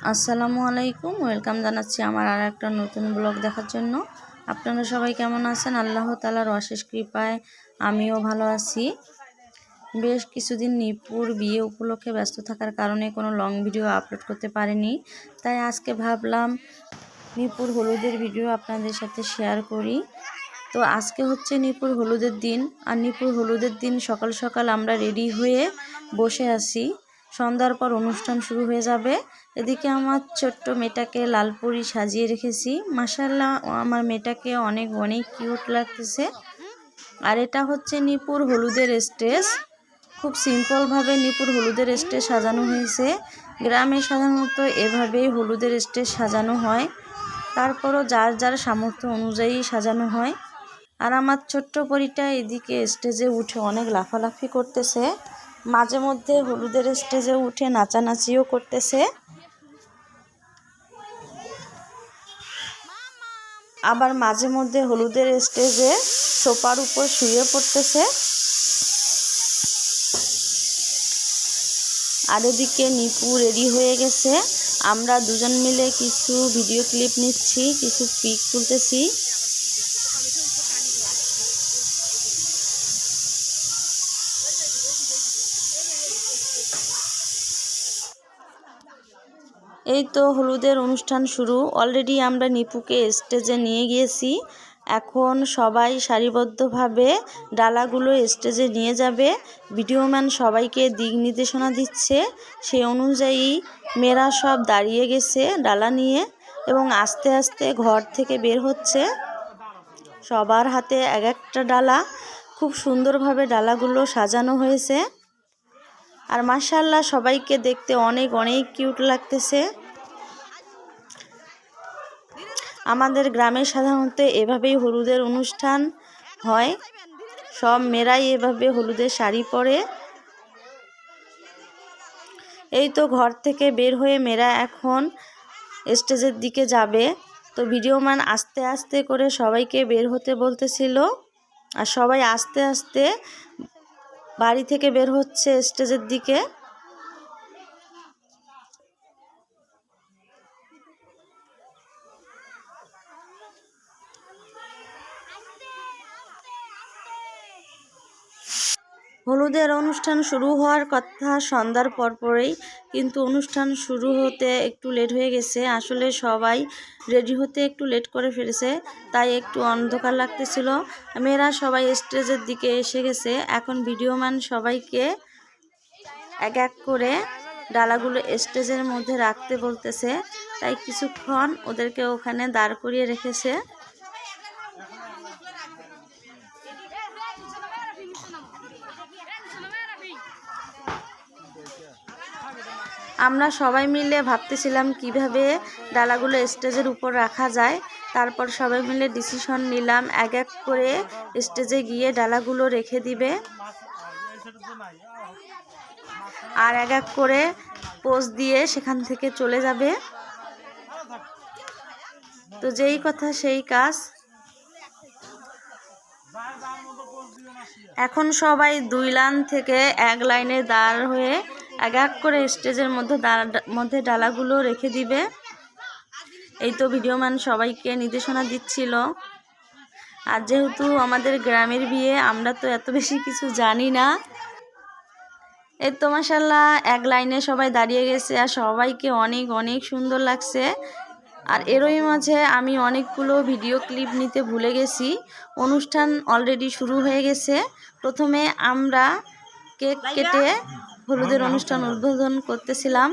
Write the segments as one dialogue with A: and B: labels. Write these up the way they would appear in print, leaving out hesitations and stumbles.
A: আসসালামু আলাইকুম, ওয়েলকাম জানাচ্ছি আমার আর একটা নতুন ব্লগ দেখার জন্য। আপনারা সবাই কেমন আছেন? আল্লাহ তাআলার অশেষ কৃপায় আমিও ভালো আছি। বেশ কিছুদিন নিপুর বিয়ে উপলক্ষে ব্যস্ত থাকার কারণে কোনো লং ভিডিও আপলোড করতে পারিনি, তাই আজকে ভাবলাম নিপুর হলুদের ভিডিও আপনাদের সাথে শেয়ার করি। তো আজকে হচ্ছে নিপুর হলুদের দিন, আর নিপুর হলুদের দিন সকাল সকাল আমরা রেডি হয়ে বসে আছি। সন্ধ্যার পর অনুষ্ঠান শুরু হয়ে যাবে। এদিকে আমার ছোট্ট মেয়েটাকে লালপুরি সাজিয়ে রেখেছি। মাশাআল্লাহ, আমার মেয়েটাকে অনেক অনেক কিউট লাগতেছে। আর এটা হচ্ছে নিপুর হলুদের স্টেজ। খুব সিম্পলভাবে নিপুর হলুদের স্টেজ সাজানো হয়েছে। গ্রামে সাধারণত এভাবেই হলুদের স্টেজ সাজানো হয়, তারপরও যার যার সামর্থ্য অনুযায়ী সাজানো হয়। আর আমার ছোট্ট পরীটা এদিকে স্টেজে উঠে অনেক লাফালাফি করতেছে, মাঝে মধ্যে হলুদের স্টেজে উঠে নাচানাচিও করতেছে। আবার মাঝে মধ্যে হলুদের স্টেজে সোফার উপর শুয়ে পড়তেছে। আর এদিকে নিপু রেডি হয়ে গেছে। আমরা দুজন মিলে কিছু ভিডিও ক্লিপ নিচ্ছি, কিছু পিক তুলতেছি। এই তো হলুদের অনুষ্ঠান শুরু। অলরেডি আমরা নিপুকে স্টেজে নিয়ে গিয়েছি। এখন সবাই সারিবদ্ধভাবে ডালাগুলো স্টেজে নিয়ে যাবে। ভিডিওম্যান সবাইকে দিক নির্দেশনা দিচ্ছে, সেই অনুযায়ী মেয়েরা সব দাঁড়িয়ে গেছে ডালা নিয়ে এবং আস্তে আস্তে ঘর থেকে বের হচ্ছে। সবার হাতে এক একটা ডালা। খুব সুন্দরভাবে ডালাগুলো সাজানো হয়েছে। আর মাশাআল্লাহ, সবাইকে দেখতে অনেক অনেক কিউট লাগতেছে। আমাদের গ্রামে সাধারণত এভাবেই হলুদের অনুষ্ঠান হয়। সব মেয়েরাই এভাবে হলুদের শাড়ি পরে। এই তো ঘর থেকে বের হয়ে মেয়েরা এখন স্টেজের দিকে যাবে। তো ভিডিওম্যান আস্তে আস্তে করে সবাইকে বের হতে বলতেছিল, আর সবাই আস্তে আস্তে বাড়ি থেকে বের হচ্ছে স্টেজের দিকে। হলুদের অনুষ্ঠান শুরু হওয়ার কথা সন্ধ্যার পরপরেই, কিন্তু অনুষ্ঠান শুরু হতে একটু লেট হয়ে গেছে। আসলে সবাই রেডি হতে একটু লেট করে ফেলেছে, তাই একটু অন্ধকার লাগতেছিল। মেয়েরা সবাই স্টেজের দিকে এসে গেছে। এখন ভিডিওম্যান সবাইকে এক এক করে ডালাগুলো স্টেজের মধ্যে রাখতে বলতেছে, তাই কিছুক্ষণ ওদেরকে ওখানে দাঁড় করিয়ে রেখেছে। আমরা সবাই মিলে ভাবতেছিলাম কিভাবে ডালাগুলো স্টেজের উপর রাখা যায়। তারপর সবাই মিলে ডিসিশন নিলাম এক এক করে স্টেজে গিয়ে ডালাগুলো রেখে দিবে, আর এক এক করে পোজ দিয়ে সেখান থেকে চলে যাবে। তো যেই কথা সেই কাজ। এখন সবাই দুই লাইন থেকে এক লাইনে দাঁড় হয়ে এক এক করে স্টেজের মধ্যে ডালাগুলো রেখে দিবে। এই তো ভিডিওম্যান সবাইকে নির্দেশনা দিচ্ছিল। আর যেহেতু আমাদের গ্রামের বিয়ে, আমরা তো এত বেশি কিছু জানি না। এই তো মাশাআল্লাহ, এক লাইনে সবাই দাঁড়িয়ে গেছে আর সবাইকে অনেক অনেক সুন্দর লাগছে। আর এরই মাঝে আমি অনেকগুলো ভিডিও ক্লিপ নিতে ভুলে গেছি। অনুষ্ঠান অলরেডি শুরু হয়ে গেছে। প্রথমে আমরা কেক কেটে হলুদের অনুষ্ঠান উদ্বোধন করতেছিলাম।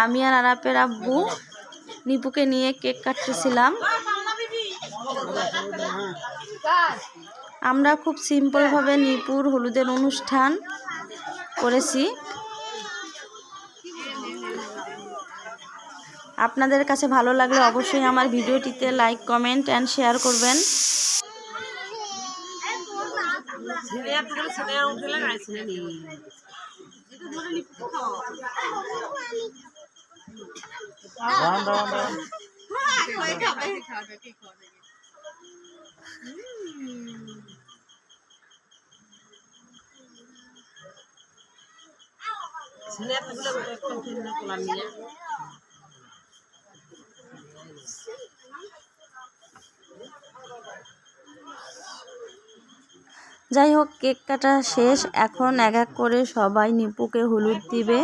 A: আমি আর আরাপের আব্বু নিপুকে নিয়ে কেক কাটতেছিলাম। আমরা খুব সিম্পলভাবে নিপুর হলুদের অনুষ্ঠান করেছি। আপনাদের কাছে ভালো লাগলে অবশ্যই আমার ভিডিওটিতে লাইক, কমেন্ট অ্যান্ড শেয়ার করবেন। যাই হোক, কেক কাটা শেষ। এখন এক এক করে সবাই নিপুকে হলুদ দিবে।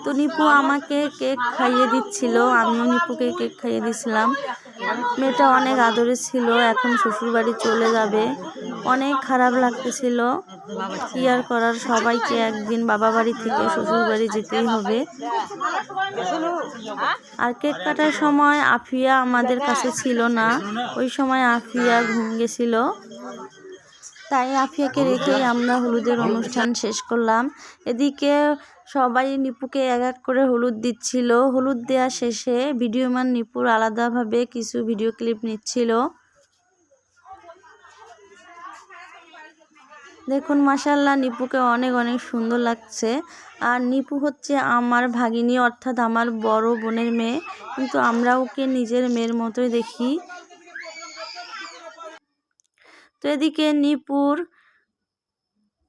A: তো নিপু আমাকে কেক খাইয়ে দিচ্ছিল, আমিও নিপুকে কেক খাইয়ে দিছিলাম। মেয়েটা অনেক আদরে ছিল, এখন শ্বশুর বাড়ি চলে যাবে। অনেক খারাপ লাগতেছিল, কি আর করার, সবাইকে একদিন বাবা বাড়ি থেকে শ্বশুর বাড়ি যেতেই হবে। আর কেক কাটার সময় আফিয়া আমাদের কাছে ছিল না, ওই সময় আফিয়া ঘুম গেছিল, তাই আফিয়াকে রেখেই আমরা হলুদের অনুষ্ঠান শেষ করলাম। এদিকে সবাই নিপুকে এক এক করে হলুদ দিচ্ছিল। হলুদ দেওয়া শেষে ভিডিওম্যান নিপুর আলাদাভাবে কিছু ভিডিও ক্লিপ নিচ্ছিল। দেখুন মাশাআল্লাহ, নিপুকে অনেক অনেক সুন্দর লাগছে। আর নিপু হচ্ছে আমার ভাগিনী, অর্থাৎ আমার বড় বোনের মেয়ে, কিন্তু আমরা ওকে নিজের মেয়ের মতোই দেখি। তো এদিকে নিপুর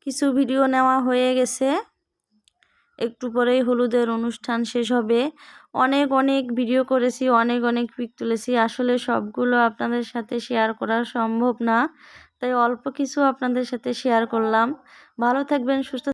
A: কিছু ভিডিও নেওয়া হয়ে গেছে, একটু পরেই হলুদের অনুষ্ঠান শেষ হবে। অনেক অনেক ভিডিও করেছি, অনেক অনেক পিক তুলেছি, আসলে সবগুলো আপনাদের সাথে শেয়ার করা সম্ভব না, তাই অল্প কিছু আপনাদের সাথে শেয়ার করলাম। ভালো থাকবেন, সুস্থ